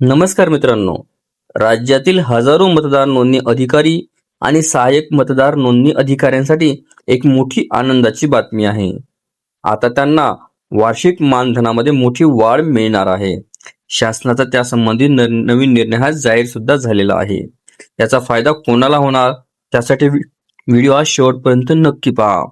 नमस्कार मित्रांनो. राज्यातील हजारो मतदार नोंदणी अधिकारी आणि सहाय्यक मतदार नोंदणी अधिकाऱ्यांसाठी एक मोठी आनंदाची बातमी आहे. आता त्यांना वार्षिक मानधनामध्ये मोठी वाढ मिळणार आहे. शासनाचा त्यासंबंधी नवीन निर्णय हा जाहीर सुद्धा झालेला आहे. याचा फायदा कोणाला होणार त्यासाठी व्हिडिओ हा शेवटपर्यंत नक्की पहा.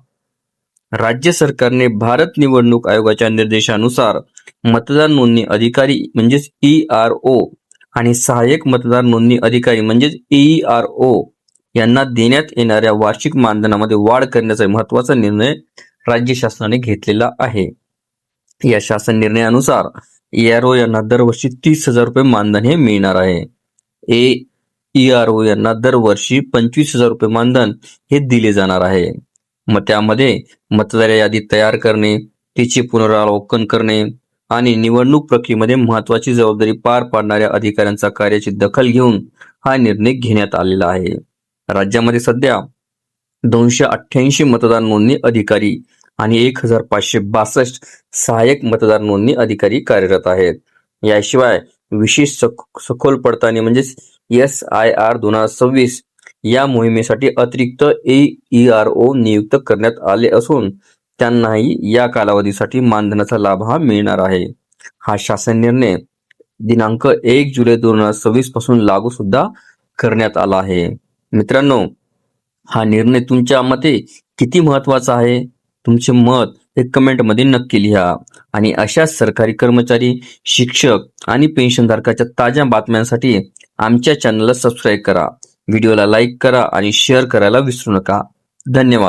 राज्य सरकारने भारत निवडणूक आयोगाच्या निर्देशानुसार मतदार नोंदणी अधिकारी म्हणजेच ERO आणि सहाय्यक मतदार नोंदणी अधिकारी म्हणजेच ERO यांना देण्यात येणाऱ्या वार्षिक मानधनामध्ये वाढ करण्याचा महत्त्वाचा निर्णय राज्य शासनाने घेतलेला आहे. या शासन निर्णयानुसार ERO यांना दरवर्षी 30,000 रुपये मानधन हे मिळणार आहे. ERO यांना दरवर्षी 25,000 रुपये मानधन हे दिले जाणार आहे. मग त्यामध्ये मतदार यादी तयार करणे, तिचे पुनरावलोकन करणे आणि निवडणूक प्रक्रियेमध्ये महत्त्वाची जबाबदारी पार पाडणाऱ्या अधिकाऱ्यांचा कार्याची दखल घेऊन हा निर्णय घेण्यात आलेला आहे. राज्यामध्ये सध्या 288 मतदार नोंदणी अधिकारी आणि 1,562 सहाय्यक मतदार नोंदणी अधिकारी कार्यरत आहेत. याशिवाय विशेष सखोल पडताळणी म्हणजेच SIR 2026 या मोहिमेसाठी अतिरिक्त ERO नियुक्त करण्यात आले असून त्यांनाही या कालावधीसाठी मानधनाचा लाभ हा मिळणार आहे. हा शासन निर्णय दिनांक 1 जुलै 2026 पासून लागू सुद्धा करण्यात आला आहे. मित्रांनो, हा निर्णय तुमच्या मते किती महत्त्वाचा आहे? तुमचे मत हे कमेंटमध्ये नक्की लिहा आणि अशा सरकारी कर्मचारी, शिक्षक आणि पेन्शनधारकाच्या ताज्या बातम्यांसाठी आमच्या चॅनलला सबस्क्राईब करा. व्हिडिओला लाईक करा आणि शेअर करायला विसरू नका. धन्यवाद.